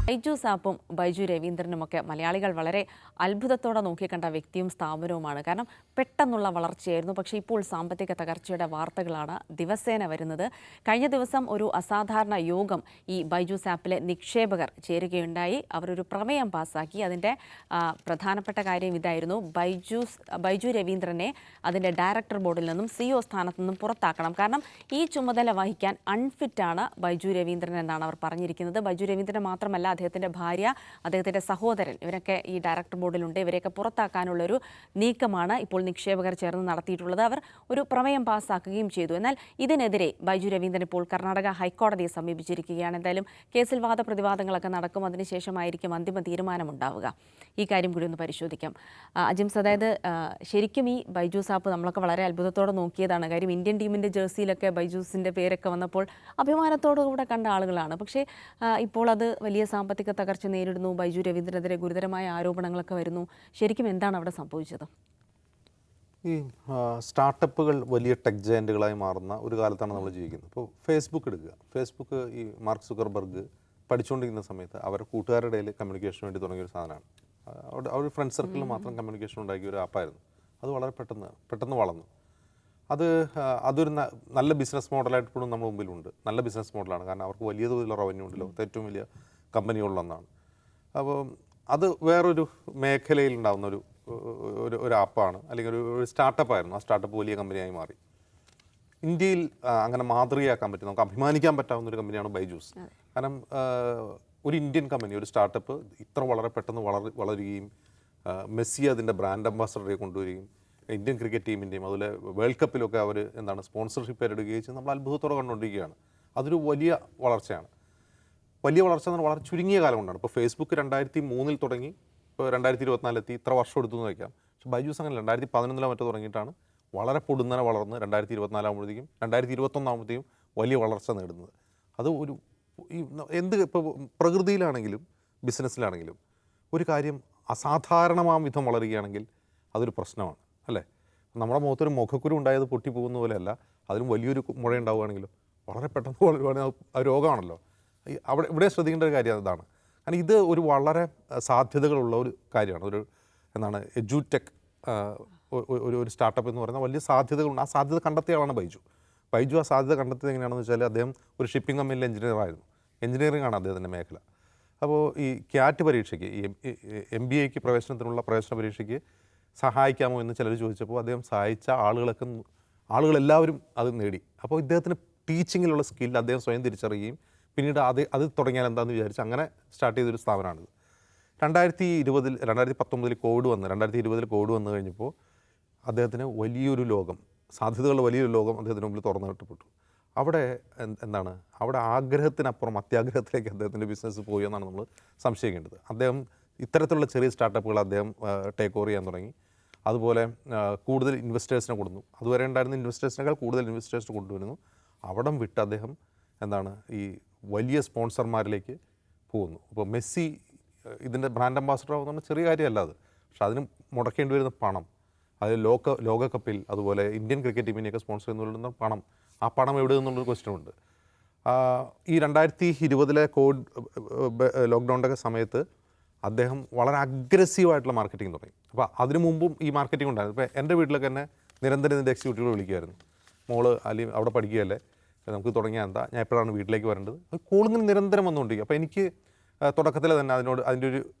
ബൈജൂസ് ആപ്പും ബൈജു രവീന്ദ്രനുമൊക്കെ മലയാളികൾ വളരെ അത്ഭുതത്തോടെ നോക്കിക്കണ്ട വ്യക്തിയും സ്ഥാപനവുമാണ്. കാരണം പെട്ടെന്നുള്ള വളർച്ചയായിരുന്നു. പക്ഷേ ഇപ്പോൾ സാമ്പത്തിക തകർച്ചയുടെ വാർത്തകളാണ് ദിവസേന വരുന്നത്. കഴിഞ്ഞ ദിവസം ഒരു അസാധാരണ യോഗം ഈ ബൈജൂസ് ആപ്പിലെ നിക്ഷേപകർ ചേരുകയുണ്ടായി. അവരൊരു പ്രമേയം പാസ്സാക്കി. അതിൻ്റെ പ്രധാനപ്പെട്ട കാര്യം ഇതായിരുന്നു: ബൈജു രവീന്ദ്രനെ അതിൻ്റെ ഡയറക്ടർ ബോർഡിൽ നിന്നും CEO സ്ഥാനത്തു നിന്നും പുറത്താക്കണം. കാരണം ഈ ചുമതല വഹിക്കാൻ അൺഫിറ്റാണ് ബൈജു രവീന്ദ്രൻ എന്നാണ് അവർ പറഞ്ഞിരിക്കുന്നത്. ബൈജു രവീന്ദ്രൻ മാത്രമല്ല, അദ്ദേഹത്തിൻ്റെ ഭാര്യ, അദ്ദേഹത്തിൻ്റെ സഹോദരൻ, ഇവരൊക്കെ ഈ ഡയറക്ടർ ബോർഡിലുണ്ട്. ഇവരെയൊക്കെ പുറത്താക്കാനുള്ളൊരു നീക്കമാണ് ഇപ്പോൾ നിക്ഷേപകർ ചേർന്ന് നടത്തിയിട്ടുള്ളത്. അവർ ഒരു പ്രമേയം പാസ്സാക്കുകയും ചെയ്തു. എന്നാൽ ഇതിനെതിരെ ബൈജു രവീന്ദ്രൻ ഇപ്പോൾ കർണാടക ഹൈക്കോടതിയെ സമീപിച്ചിരിക്കുകയാണ്. എന്തായാലും കേസിൽ വാദപ്രതിവാദങ്ങളൊക്കെ നടക്കും. അതിനുശേഷമായിരിക്കും അന്തിമ തീരുമാനമുണ്ടാവുക. ഈ കാര്യം കൂടി ഒന്ന് പരിശോധിക്കാം. അജിംസ്, അതായത് ശരിക്കും ഈ ബൈജൂസ് ആപ്പ് നമ്മളൊക്കെ വളരെ അത്ഭുതത്തോടെ നോക്കിയതാണ്. കാര്യം ഇന്ത്യൻ ടീമിൻ്റെ ജേഴ്സിയിലൊക്കെ ബൈജൂസിൻ്റെ പേരൊക്കെ വന്നപ്പോൾ അഭിമാനത്തോടുകൂടെ കണ്ട ആളുകളാണ്. പക്ഷേ ഇപ്പോൾ അത് വലിയ സാമ്പത്തിക തകർച്ച നേരിടുന്നു. ബൈജു രവീന്ദ്രനെതിരെ ഗുരുതരമായ ആരോപണങ്ങളൊക്കെ വരുന്നു. ശരിക്കും എന്താണ് അവിടെ സംഭവിച്ചത്? ഈ സ്റ്റാർട്ടപ്പുകൾ വലിയ ടെക് ജയൻറ്റുകളായി മാറുന്ന ഒരു കാലത്താണ് നമ്മൾ ജീവിക്കുന്നത്. ഇപ്പോൾ ഫേസ്ബുക്ക് എടുക്കുക. ഫേസ്ബുക്ക് ഈ മാർക്ക് സുക്കർബർഗ് പഠിച്ചുകൊണ്ടിരിക്കുന്ന സമയത്ത് അവരുടെ കൂട്ടുകാരുടെ ഇടയിൽ കമ്മ്യൂണിക്കേഷന് വേണ്ടി തുടങ്ങിയൊരു സാധനമാണ്. അവർ ഫ്രണ്ട് സർക്കിളിൽ മാത്രം കമ്മ്യൂണിക്കേഷൻ ഉണ്ടാക്കിയ ഒരു ആപ്പായിരുന്നു. അത് വളരെ പെട്ടെന്ന് വളർന്നു. അതൊരു നല്ല ബിസിനസ് മോഡലായിട്ട് ഇപ്പോഴും നമ്മുടെ മുമ്പിലുണ്ട്. നല്ല ബിസിനസ് മോഡലാണ്. കാരണം അവർക്ക് വലിയ തോതിലുള്ള റവന്യൂ ഉണ്ട്. ലോകത്തെ ഏറ്റവും വലിയ കമ്പനികളിലൊന്നാണ്. അപ്പോൾ അത് വേറൊരു മേഖലയിൽ ഉണ്ടാകുന്ന ഒരു ആപ്പാണ്, അല്ലെങ്കിൽ ഒരു സ്റ്റാർട്ടപ്പായിരുന്നു. ആ സ്റ്റാർട്ടപ്പ് വലിയ കമ്പനിയായി മാറി. ഇന്ത്യയിൽ അങ്ങനെ മാതൃകയാക്കാൻ പറ്റും, നമുക്ക് അഭിമാനിക്കാൻ പറ്റാവുന്ന ഒരു കമ്പനിയാണ് ബൈജൂസ്. കാരണം ഒരു ഇന്ത്യൻ കമ്പനി, ഒരു സ്റ്റാർട്ടപ്പ് ഇത്ര വളരെ പെട്ടെന്ന് വളരുകയും മെസ്സി അതിൻ്റെ ബ്രാൻഡ് അംബാസഡറെ കൊണ്ടുവരികയും ഇന്ത്യൻ ക്രിക്കറ്റ് ടീമിൻ്റെയും അതുപോലെ വേൾഡ് കപ്പിലൊക്കെ അവർ സ്പോൺസർഷിപ്പ് ഏറ്റെടുക്കുകയും ചെയ്ത് നമ്മൾ അത്ഭുതത്തോടെ കണ്ടുകൊണ്ടിരിക്കുകയാണ്. അതൊരു വലിയ വളർച്ചയാണ്. വലിയ വളർച്ച എന്ന് പറഞ്ഞാൽ വളരെ ചുരുങ്ങിയ കാലം കൊണ്ടാണ്. ഇപ്പോൾ ഫേസ്ബുക്ക് 2003 തുടങ്ങി, ഇപ്പോൾ 2024 ഇത്ര വർഷം എടുത്തു എന്ന് വയ്ക്കാം. പക്ഷേ ബൈജൂസ് അങ്ങനെ 2011 മറ്റോ തുടങ്ങിയിട്ടാണ് വളരെ പൊടുന്നനെ വളർന്ന് 2024 ആകുമ്പോഴത്തേക്കും 2021 ആകുമ്പോഴത്തേക്കും വലിയ വളർച്ച നേടുന്നത്. അത് ഇപ്പോൾ പ്രകൃതിയിലാണെങ്കിലും ബിസിനസ്സിലാണെങ്കിലും ഒരു കാര്യം അസാധാരണമാം വിധം വളരുകയാണെങ്കിൽ അതൊരു പ്രശ്നമാണ്, അല്ലേ? നമ്മുടെ മുഖത്തൊരു മുഖക്കുരു ഉണ്ടായത് പൊട്ടിപ്പോകുന്ന പോലെയല്ല, അതിലും വലിയൊരു മുഴ ഉണ്ടാവുകയാണെങ്കിലും വളരെ പെട്ടെന്ന് വളരുകയാണെങ്കിൽ അത് രോഗമാണല്ലോ. ഇവിടെ ശ്രദ്ധിക്കേണ്ട ഒരു കാര്യം അതാണ്. കാരണം ഇത് ഒരു വളരെ സാധ്യതകളുള്ള ഒരു കാര്യമാണ്. എഡ്യൂടെക് ഒരു സ്റ്റാർട്ടപ്പ് എന്ന് പറയുന്ന വലിയ സാധ്യതകളുണ്ട്. ആ സാധ്യത കണ്ടെത്തിയ ആളാണ് ബൈജു ആ സാധ്യത കണ്ടെത്തിയത് എങ്ങനെയാണെന്ന് വെച്ചാൽ, അദ്ദേഹം ഒരു ഷിപ്പിംഗ് കമ്പനിയിലെ എഞ്ചിനീയറായിരുന്നു. എഞ്ചിനീയറിംഗ് ആണ് അദ്ദേഹത്തിൻ്റെ മേഖല. അപ്പോൾ ഈ ക്യാറ്റ് പരീക്ഷയ്ക്ക്, ഈ MBAക്ക് പ്രവേശന പരീക്ഷയ്ക്ക് സഹായിക്കാമോ എന്ന് ചിലർ ചോദിച്ചപ്പോൾ അദ്ദേഹം സഹായിച്ച ആളുകളെല്ലാവരും അത് നേടി. അപ്പോൾ ഇദ്ദേഹത്തിന് ടീച്ചിങ്ങിലുള്ള സ്കിൽ അദ്ദേഹം സ്വയം തിരിച്ചറിയുകയും പിന്നീട് അത് തുടങ്ങിയാൽ എന്താണെന്ന് വിചാരിച്ച് അങ്ങനെ സ്റ്റാർട്ട് ചെയ്തൊരു സ്ഥാപനമാണിത്. 2019 കോവിഡ് വന്നു കഴിഞ്ഞപ്പോൾ അദ്ദേഹത്തിന് വലിയൊരു ലോകം, സാധ്യതകളുടെ വലിയൊരു ലോകം അദ്ദേഹത്തിന് മുമ്പിൽ തുറന്നു കിട്ടപ്പെട്ടു. അവിടെ അവിടെ ആഗ്രഹത്തിനപ്പുറം അത്യാഗ്രഹത്തിലേക്ക് അദ്ദേഹത്തിൻ്റെ ബിസിനസ് പോയി എന്നാണ് നമ്മൾ സംശയിക്കേണ്ടത്. അദ്ദേഹം ഇത്തരത്തിലുള്ള ചെറിയ സ്റ്റാർട്ടപ്പുകൾ അദ്ദേഹം ടേക്ക് ഓവർ ചെയ്യാൻ തുടങ്ങി. അതുപോലെ കൂടുതൽ ഇൻവെസ്റ്റേഴ്സിനെ കൊടുന്നു. അതുവരെ ഉണ്ടായിരുന്ന ഇൻവെസ്റ്റേഴ്സിനേക്കാൾ കൂടുതൽ ഇൻവെസ്റ്റേഴ്സിനെ കൊണ്ടുവരുന്നു. അവിടം വിട്ട് അദ്ദേഹം ഈ വലിയ സ്പോൺസർമാരിലേക്ക് പോകുന്നു. അപ്പോൾ മെസ്സി ഇതിൻ്റെ ബ്രാൻഡ് അംബാസഡർ ആവുന്ന ചെറിയ കാര്യമല്ല അത്. പക്ഷെ അതിന് മുടക്കേണ്ടി വരുന്ന പണം, അത് ലോകകപ്പിൽ അതുപോലെ ഇന്ത്യൻ ക്രിക്കറ്റ് ടീമിനെയൊക്കെ സ്പോൺസർ ചെയ്യുന്ന പണം, ആ പണം എവിടെ നിന്നുള്ളൊരു ക്വസ്റ്റ്യൻ ഉണ്ട്. ഈ 2020 കോവിഡ് ലോക്ക്ഡൗണിൻ്റെ സമയത്ത് അദ്ദേഹം വളരെ അഗ്രസീവായിട്ടുള്ള മാർക്കറ്റിംഗ് തുടങ്ങി. അപ്പോൾ അതിനു മുമ്പും ഈ മാർക്കറ്റിംഗ് ഉണ്ടായിരുന്നു. ഇപ്പോൾ എൻ്റെ വീട്ടിലൊക്കെ എന്നെ നിരന്തരം ഇതിൻ്റെ എക്സിക്യൂട്ടീവുകൾ വിളിക്കുമായിരുന്നു. മോള് അല്ലെങ്കിൽ അവിടെ പഠിക്കുകയല്ലേ, നമുക്ക് തുടങ്ങിയാൽ എന്താ, ഞാൻ എപ്പോഴാണ് വീട്ടിലേക്ക് വരേണ്ടത്, കോളിങ്ങനെ നിരന്തരം വന്നുകൊണ്ടിരിക്കും. അപ്പോൾ എനിക്ക് തുടക്കത്തിൽ തന്നെ അതിൻ്റെ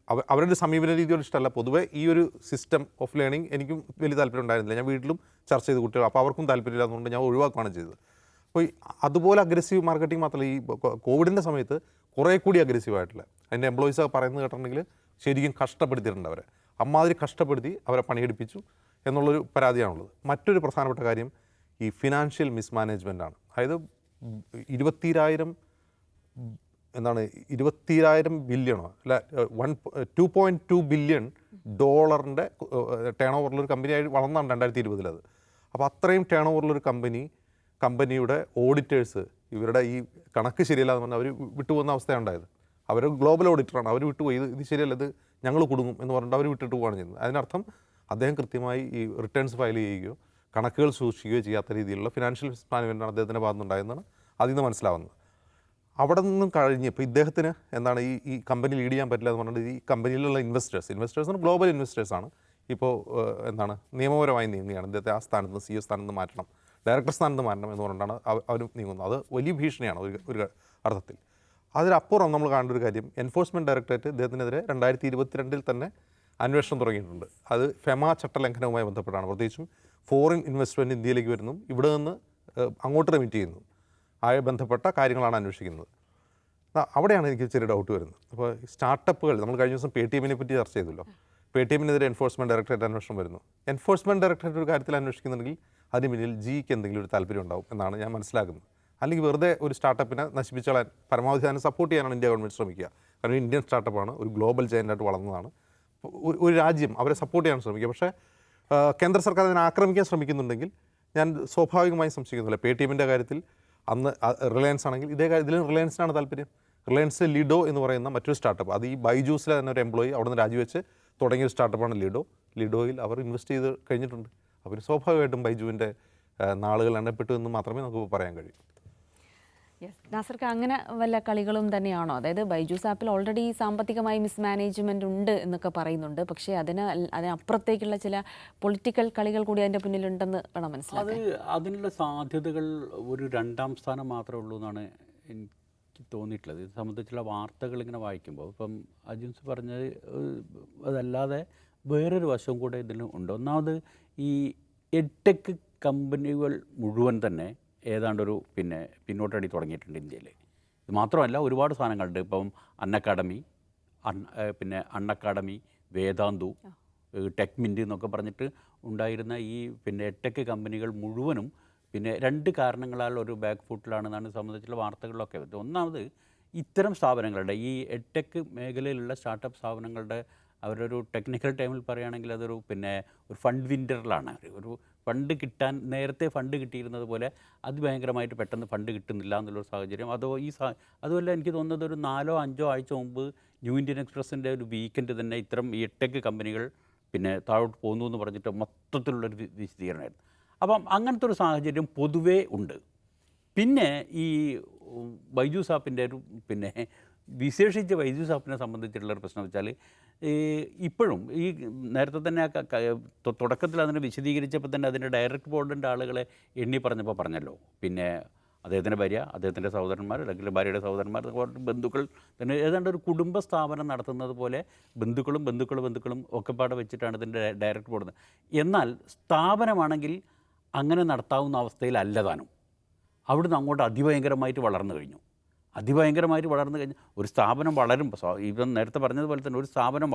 അവരുടെ സമീപന രീതിയോട് ഇഷ്ടമല്ല. പൊതുവേ ഈ ഒരു സിസ്റ്റം ഓഫ് ലേണിംഗ് എനിക്കും വലിയ താല്പര്യം ഉണ്ടായിരുന്നില്ല. ഞാൻ വീട്ടിലും ചർച്ച ചെയ്ത് കുട്ടികൾ, അപ്പോൾ അവർക്കും താല്പര്യമില്ലാത്തതുകൊണ്ട് ഞാൻ ഒഴിവാക്കുകയാണ് ചെയ്തത്. അപ്പോൾ അതുപോലെ അഗ്രസീവ് മാർക്കറ്റിംഗ് മാത്രമല്ല, ഈ കോവിഡിൻ്റെ സമയത്ത് കുറേ കൂടി അഗ്രസീവായിട്ടില്ല. അതിൻ്റെ എംപ്ലോയീസൊക്കെ പറയുന്നത് കേട്ടിട്ടുണ്ടെങ്കിൽ ശരിക്കും കഷ്ടപ്പെടുത്തിയിട്ടുണ്ട് അവരെ. അമ്മാതിരി കഷ്ടപ്പെടുത്തി അവരെ പണിയെടുപ്പിച്ചു എന്നുള്ളൊരു പരാതിയാണുള്ളത്. മറ്റൊരു പ്രധാനപ്പെട്ട കാര്യം ഈ ഫിനാൻഷ്യൽ മിസ്മാനേജ്മെൻറ്റാണ്. അതായത് 20,000 ബില്യണോ അല്ല, 2.2 ബില്യൺ ഡോളറിൻ്റെ ടേൺ ഓവറിലൊരു കമ്പനിയായി വളർന്നാണ് 2020 അത്. അപ്പോൾ അത്രയും ടേൺ ഓവറിലൊരു കമ്പനിയുടെ ഓഡിറ്റേഴ്സ് ഇവരുടെ ഈ കണക്ക് ശരിയല്ലാന്ന് പറഞ്ഞാൽ അവർ വിട്ടുപോകുന്ന അവസ്ഥയാണ് ഉണ്ടായത്. അവർ ഗ്ലോബൽ ഓഡിറ്ററാണ്, അവർ വിട്ടുപോയി, ഇത് ശരിയല്ല, ഇത് ഞങ്ങൾ കുടുങ്ങും എന്ന് പറഞ്ഞിട്ട് അവർ വിട്ടിട്ട് പോവുകയാണ് ചെയ്യുന്നത്. അതിനർത്ഥം അദ്ദേഹം കൃത്യമായി ഈ റിട്ടേൺസ് ഫയൽ ചെയ്യുകയോ കണക്കുകൾ സൂക്ഷിക്കുകയോ ചെയ്യാത്ത രീതിയിലുള്ള ഫിനാൻഷ്യൽ മാനേജ്മെൻറ്റാണ് അദ്ദേഹത്തിൻ്റെ ഭാഗത്തുനിന്നുണ്ടായെന്നാണ് അതിൽ നിന്ന് മനസ്സിലാവുന്നത്. അവിടെ നിന്നും കഴിഞ്ഞ് ഇപ്പോൾ ഇദ്ദേഹത്തിന് എന്താണ് ഈ കമ്പനി ലീഡ് ചെയ്യാൻ പറ്റില്ല എന്ന് പറഞ്ഞിട്ട് ഈ കമ്പനിയിലുള്ള ഇൻവെസ്റ്റേഴ്സ് ഗ്ലോബൽ ഇൻവെസ്റ്റേഴ്സാണ് ഇപ്പോൾ എന്താണ് നിയമപരമായി നീങ്ങുകയാണ്. ഇദ്ദേഹത്തെ ആ സ്ഥാനത്ത് നിന്ന് CEO സ്ഥാനത്ത് നിന്ന് മാറ്റണം, ഡയറക്ടർ സ്ഥാനത്ത് മാറ്റണം എന്ന് പറഞ്ഞിട്ടാണ് അവർ നീങ്ങുന്നത്. അത് വലിയ ഭീഷണിയാണ് ഒരു അർത്ഥത്തിൽ. അതിനപ്പുറം നമ്മൾ കാണേണ്ട ഒരു കാര്യം, എൻഫോഴ്സ്മെൻറ്റ് ഡയറക്ടറേറ്റ് ഇദ്ദേഹത്തിനെതിരെ 2022 തന്നെ അന്വേഷണം തുടങ്ങിയിട്ടുണ്ട്. അത് ഫെമ ചട്ടലംഘനവുമായി ബന്ധപ്പെട്ടാണ്. പ്രത്യേകിച്ചും ഫോറിൻ ഇൻവെസ്റ്റ്മെൻറ്റ് ഇന്ത്യയിലേക്ക് വരുന്നു, ഇവിടെ നിന്ന് അങ്ങോട്ട് റെമിറ്റ് ചെയ്യുന്നു, ആയി ബന്ധപ്പെട്ട കാര്യങ്ങളാണ് അന്വേഷിക്കുന്നത്. അവിടെയാണ് എനിക്ക് ചെറിയ ഡൗട്ട് വരുന്നത്. അപ്പോൾ സ്റ്റാർട്ടപ്പുകൾ, നമ്മൾ കഴിഞ്ഞ ദിവസം PayTM പറ്റി ചർച്ച ചെയ്തല്ലോ. PayTMനെതിരെ എൻഫോഴ്സ്മെൻറ്റ് ഡയറക്ടറേറ്റ് അന്വേഷണം വരുന്നു. എൻഫോഴ്സ്മെൻറ്റ് ഡയറക്ടറേറ്റ് ഒരു കാര്യത്തിൽ അന്വേഷിക്കുന്നുണ്ടെങ്കിൽ അതിന് പിന്നിൽ ജിക്ക് എന്തെങ്കിലും ഒരു താല്പര്യം ഉണ്ടാവും എന്നാണ് ഞാൻ മനസ്സിലാക്കുന്നത്. അല്ലെങ്കിൽ വെറുതെ ഒരു സ്റ്റാർട്ടപ്പിനെ നശിപ്പിച്ചാൽ പരമാവധി അതിനെ സപ്പോർട്ട് ചെയ്യാനാണ് ഇന്ത്യ ഗവൺമെൻറ് ശ്രമിക്കുക. കാരണം ഇന്ത്യൻ സ്റ്റാർട്ടപ്പാണ്, ഒരു ഗ്ലോബൽ ജയൻ്റായിട്ട് വളർന്നതാണ്. ഒരു രാജ്യം അവരെ സപ്പോർട്ട് ചെയ്യാൻ ശ്രമിക്കുക. പക്ഷേ കേന്ദ്ര സർക്കാർ അതിനെ ആക്രമിക്കാൻ ശ്രമിക്കുന്നുണ്ടെങ്കിൽ ഞാൻ സ്വാഭാവികമായും സംശയിക്കുന്നില്ല. PayTMൻ്റെ കാര്യത്തിൽ അന്ന് റിലയൻസ് ആണെങ്കിൽ ഇതിലും റിലയൻസിനാണ് താല്പര്യം. റിലയൻസ് ലിഡോ എന്ന് പറയുന്ന മറ്റൊരു സ്റ്റാർട്ടപ്പ്, അത് ഈ ബൈജൂസിലെ തന്നെ ഒരു എംപ്ലോയി അവിടെ നിന്ന് രാജിവെച്ച് തുടങ്ങിയ ഒരു സ്റ്റാർട്ടപ്പാണ് ലിഡോയിൽ അവർ ഇൻവെസ്റ്റ് ചെയ്ത് കഴിഞ്ഞിട്ടുണ്ട്. അപ്പോൾ സ്വാഭാവികമായിട്ടും ബൈജുവിൻ്റെ നാളുകൾ എണ്ണപ്പെട്ടു എന്ന് മാത്രമേ നമുക്ക് പറയാൻ കഴിയൂ. യെസ്, നാസർക്ക് അങ്ങനെ വല്ല കളികളും തന്നെയാണോ? അതായത് ബൈജൂസ് ആപ്പിൽ ഓൾറെഡി സാമ്പത്തികമായി മിസ്മാനേജ്മെൻ്റ് ഉണ്ട് എന്നൊക്കെ പറയുന്നുണ്ട്. പക്ഷേ അതിനപ്പുറത്തേക്കുള്ള ചില പൊളിറ്റിക്കൽ കളികൾ കൂടി അതിൻ്റെ പിന്നിലുണ്ടെന്ന് വേണം മനസ്സിലാക്കാൻ. അതിനുള്ള സാധ്യതകൾ ഒരു 2ാം സ്ഥാനം മാത്രമേ ഉള്ളൂ എന്നാണ് എനിക്ക് തോന്നിയിട്ടുള്ളത്. ഇത് സംബന്ധിച്ചുള്ള വാർത്തകൾ ഇങ്ങനെ വായിക്കുമ്പോൾ ഇപ്പം അജിൻസ് പറഞ്ഞത് അതല്ലാതെ വേറൊരു വശം കൂടെ ഇതിന് ഉണ്ട്. ഒന്നാമത് ഈ എഡ്ടെക് കമ്പനികൾ മുഴുവൻ തന്നെ ഏതാണ്ടൊരു പിന്നോട്ടടി തുടങ്ങിയിട്ടുണ്ട് ഇന്ത്യയിൽ. ഇത് മാത്രമല്ല, ഒരുപാട് സാധനങ്ങളുണ്ട്. ഇപ്പം അൺഅക്കാഡമി, അൺഅക്കാഡമി, വേദാന്തു, ടെക്മിൻറ്റ് എന്നൊക്കെ പറഞ്ഞിട്ട് ഉണ്ടായിരുന്ന ഈ എഡ്ടെക് കമ്പനികൾ മുഴുവനും 2 കാരണങ്ങളാൽ ഒരു ബാക്ക് ഫുട്ടിലാണെന്നാണ് സംബന്ധിച്ചുള്ള വാർത്തകളിലൊക്കെ. ഒന്നാമത് ഇത്തരം സ്ഥാപനങ്ങളുടെ ഈ എഡ്ടെക് മേഖലയിലുള്ള സ്റ്റാർട്ടപ്പ് സ്ഥാപനങ്ങളുടെ അവരൊരു ടെക്നിക്കൽ ടൈമിൽ പറയുകയാണെങ്കിൽ അതൊരു ഒരു ഫണ്ട് വിൻഡറിലാണ്. ഒരു ഫണ്ട് കിട്ടാൻ നേരത്തെ ഫണ്ട് കിട്ടിയിരുന്നത് പോലെ അതിഭയങ്കരമായിട്ട് പെട്ടെന്ന് ഫണ്ട് കിട്ടുന്നില്ല എന്നുള്ളൊരു സാഹചര്യം. അതുമല്ല, എനിക്ക് തോന്നുന്നത് ഒരു 4-5 ആഴ്ച മുമ്പ് ന്യൂ ഇന്ത്യൻ എക്സ്പ്രസിൻ്റെ ഒരു വീക്കെൻഡ് തന്നെ ഇത്തരം ഈ എഡ്ടെക് കമ്പനികൾ താഴോട്ട് പോകുന്നു എന്ന് പറഞ്ഞിട്ട് മൊത്തത്തിലുള്ളൊരു വിശദീകരണമായിരുന്നു. അപ്പം അങ്ങനത്തെ ഒരു സാഹചര്യം പൊതുവേ ഉണ്ട്. പിന്നെ ഈ ബൈജൂസ് ആപ്പിൻ്റെ ഒരു വിശേഷിച്ച് ബൈജൂസ് ആപ്പിനെ സംബന്ധിച്ചിട്ടുള്ളൊരു പ്രശ്നം വെച്ചാൽ ഇപ്പോഴും ഈ നേരത്തെ തന്നെ തുടക്കത്തിൽ അതിനെ വിശദീകരിച്ചപ്പോൾ തന്നെ അതിൻ്റെ ഡയറക്റ്റ് ബോർഡിൻ്റെ ആളുകളെ എണ്ണി പറഞ്ഞല്ലോ. അദ്ദേഹത്തിൻ്റെ ഭാര്യ, അദ്ദേഹത്തിൻ്റെ സഹോദരന്മാർ, അല്ലെങ്കിൽ ഭാര്യയുടെ സഹോദരന്മാർ, ബന്ധുക്കൾ തന്നെ ഏതാണ്ട് ഒരു കുടുംബ സ്ഥാപനം നടത്തുന്നത് പോലെ ബന്ധുക്കളും ഒക്കെ പാടെ വെച്ചിട്ടാണ് ഇതിൻ്റെ ഡയറക്റ്റ് ബോർഡ്. എന്നാൽ സ്ഥാപനമാണെങ്കിൽ അങ്ങനെ നടത്താവുന്ന അവസ്ഥയിലല്ല താനും. അവിടുന്ന് അങ്ങോട്ട് അതിഭയങ്കരമായിട്ട് വളർന്നു കഴിഞ്ഞു. ഒരു സ്ഥാപനം വളരുമ്പോൾ, ഇവൻ നേരത്തെ പറഞ്ഞതുപോലെ തന്നെ ഒരു സ്ഥാപനം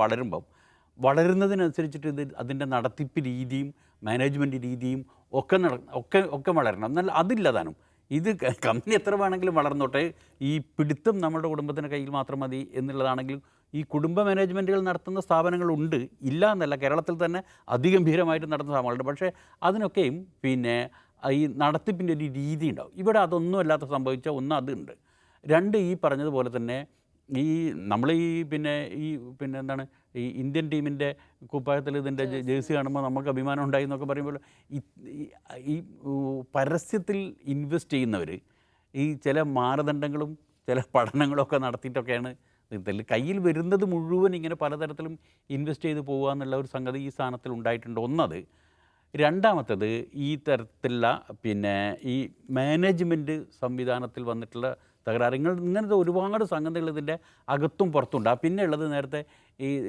വളരുന്നതിനനുസരിച്ചിട്ട് അതിൻ്റെ നടത്തിപ്പ് രീതിയും മാനേജ്മെൻറ്റ് രീതിയും ഒക്കെ വളരണം. എന്നാൽ അതില്ല താനും. ഇത് കമ്പനി എത്ര വേണമെങ്കിലും വളർന്നോട്ടെ, ഈ പിടുത്തം നമ്മുടെ കുടുംബത്തിൻ്റെ കയ്യിൽ മാത്രം മതി എന്നുള്ളതാണെങ്കിലും ഈ കുടുംബ മാനേജ്മെൻറ്റുകൾ നടത്തുന്ന സ്ഥാപനങ്ങളുണ്ട്, ഇല്ല എന്നല്ല. കേരളത്തിൽ തന്നെ അതിഗംഭീരമായിട്ട് നടത്തുന്ന സ്ഥാപനങ്ങളുണ്ട്. പക്ഷേ അതിനൊക്കെയും ഈ നടത്തിപ്പിൻ്റെ ഒരു രീതി ഉണ്ടാവും. ഇവിടെ അതൊന്നും അല്ലാത്ത സംഭവിച്ച ഒന്ന് അതുണ്ട്. 2, ഈ പറഞ്ഞതുപോലെ തന്നെ നമ്മൾ എന്താണ് ഈ ഇന്ത്യൻ ടീമിൻ്റെ കുപ്പായത്തിൽ ഇതിൻ്റെ ജേഴ്സി കാണുമ്പോൾ നമുക്ക് അഭിമാനം ഉണ്ടായി എന്നൊക്കെ പറയുമ്പോൾ ഈ പരസ്യത്തിൽ ഇൻവെസ്റ്റ് ചെയ്യുന്നവർ ഈ ചില മാനദണ്ഡങ്ങളും ചില പഠനങ്ങളൊക്കെ നടത്തിയിട്ടൊക്കെയാണ് കയ്യിൽ വരുന്നത് മുഴുവൻ ഇങ്ങനെ പലതരത്തിലും ഇൻവെസ്റ്റ് ചെയ്ത് പോകുക എന്നുള്ള ഒരു സംഗതി ഈ സ്ഥാനത്തിൽ ഉണ്ടായിട്ടുണ്ട്. ഒന്നത്. രണ്ടാമത്തേത്, ഈ തരത്തിലുള്ള ഈ മാനേജ്മെൻറ്റ് സംവിധാനത്തിൽ വന്നിട്ടുള്ള തകരാറ്. ഇങ്ങനത്തെ ഒരുപാട് സംഗതികൾ ഇതിൻ്റെ അകത്തും പുറത്തുണ്ട്. പിന്നെ ഉള്ളത് നേരത്തെ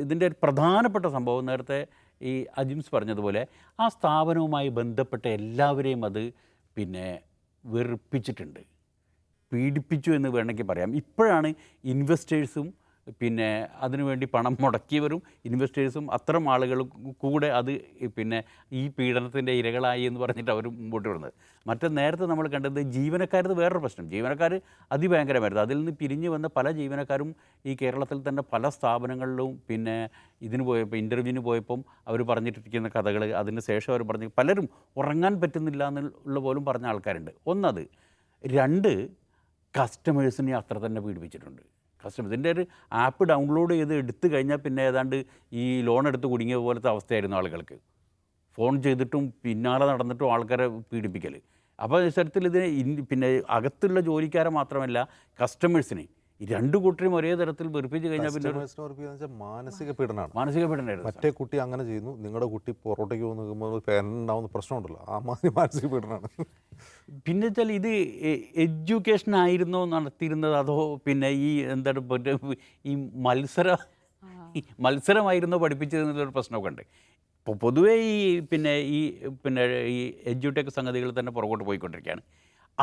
ഇതിൻ്റെ പ്രധാനപ്പെട്ട സംഭവം നേരത്തെ ഈ അജിംസ് പറഞ്ഞതുപോലെ ആ സ്ഥാപനവുമായി ബന്ധപ്പെട്ട എല്ലാവരെയും അത് വെറുപ്പിച്ചിട്ടുണ്ട്, പീഡിപ്പിച്ചു എന്ന് വേണമെങ്കിൽ പറയാം. ഇപ്പോഴാണ് ഇൻവെസ്റ്റേഴ്സും അതിനുവേണ്ടി പണം മുടക്കിയവരും ഇൻവെസ്റ്റേഴ്സും അത്തരം ആളുകളും കൂടെ അത് ഈ പീഡനത്തിൻ്റെ ഇരകളായി എന്ന് പറഞ്ഞിട്ട് അവർ മുമ്പോട്ട് വരുന്നത്. മറ്റേ നേരത്തെ നമ്മൾ കണ്ടത് ജീവനക്കാരത് വേറൊരു പ്രശ്നം. ജീവനക്കാർ അതിഭയങ്കരമായിരുന്നു. അതിൽ നിന്ന് പിരിഞ്ഞു വന്ന പല ജീവനക്കാരും ഈ കേരളത്തിൽ തന്നെ പല സ്ഥാപനങ്ങളിലും ഇതിന് പോയപ്പോൾ ഇൻ്റർവ്യൂവിന് പോയപ്പം അവർ പറഞ്ഞിട്ടിരിക്കുന്ന കഥകൾ, അതിന് ശേഷം അവർ പറഞ്ഞ് പലരും ഉറങ്ങാൻ പറ്റുന്നില്ല എന്നുള്ള പോലും പറഞ്ഞ ആൾക്കാരുണ്ട്. ഒന്നത്. 2, കസ്റ്റമേഴ്സിനെ അത്ര തന്നെ പീഡിപ്പിച്ചിട്ടുണ്ട്. ഇതിൻ്റെ ഒരു ആപ്പ് ഡൗൺലോഡ് ചെയ്ത് എടുത്തു കഴിഞ്ഞാൽ ഏതാണ്ട് ഈ ലോൺ എടുത്ത് കുടുങ്ങിയ പോലത്തെ അവസ്ഥയായിരുന്നു ആളുകൾക്ക്. ഫോൺ ചെയ്തിട്ടും പിന്നാലെ നടന്നിട്ടും ആൾക്കാരെ പീഡിപ്പിക്കൽ. അപ്പോൾ ഇത്തരത്തിൽ ഇതിന് പിന്നെ അകത്തുള്ള ജോലിക്കാരെ മാത്രമല്ല കസ്റ്റമേഴ്സിനെ ഈ രണ്ട് കൂട്ടരും ഒരേ തരത്തിൽ വെറുപ്പിച്ച് കഴിഞ്ഞാൽ പിന്നെ കസ്റ്റമേഴ്സിനെ ഉറപ്പിക്കുക വെച്ചാൽ മാനസിക പീഡനമാണ്. മാനസിക പീഡനമായിരുന്നു. മറ്റേ കുട്ടി അങ്ങനെ ചെയ്യുന്നു, നിങ്ങളുടെ കുട്ടി പുറത്തേക്ക് പോകുന്ന നിൽക്കുമ്പോൾ പേരൻ്റ് ഉണ്ടാവുന്ന പ്രശ്നമുണ്ടല്ലോ, ആ മാതിരി മാനസിക പീഡനമാണ്. പിന്നെ വെച്ചാൽ ഇത് എഡ്യൂക്കേഷൻ ആയിരുന്നോ നടത്തിയിരുന്നത്, അതോ പിന്നെ ഈ എന്താണ് ഈ മത്സരമായിരുന്നോ പഠിപ്പിച്ചതെന്നുള്ളൊരു പ്രശ്നമൊക്കെ ഉണ്ട്. ഇപ്പോൾ പൊതുവേ ഈ എഡ്യൂടെക് സംഗതികൾ തന്നെ പുറകോട്ട് പോയിക്കൊണ്ടിരിക്കുകയാണ്.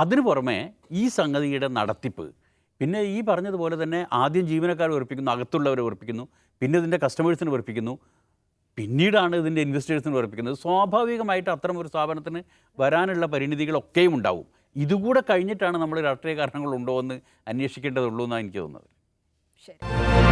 അതിന് പുറമെ ഈ സംഗതിയുടെ നടത്തിപ്പ് പിന്നെ ഈ പറഞ്ഞതുപോലെ തന്നെ ആദ്യം ജീവനക്കാരെ ഉറപ്പിക്കുന്നു, അകത്തുള്ളവരെ ഉറപ്പിക്കുന്നു, പിന്നെ ഇതിൻ്റെ കസ്റ്റമേഴ്സിന് ഉറപ്പിക്കുന്നു, പിന്നീടാണ് ഇതിൻ്റെ ഇൻവെസ്റ്റേഴ്സിന് ഉറപ്പിക്കുന്നത്. സ്വാഭാവികമായിട്ട് അത്തരം ഒരു സ്ഥാപനത്തിന് വരാനുള്ള പരിണിതികളൊക്കെയും ഉണ്ടാവും. ഇതുകൂടെ കഴിഞ്ഞിട്ടാണ് നമ്മൾ രാഷ്ട്രീയ കാരണങ്ങളുണ്ടോ എന്ന് അന്വേഷിക്കേണ്ടതുള്ളൂ എന്നാണ് എനിക്ക് തോന്നുന്നത്. ശരി.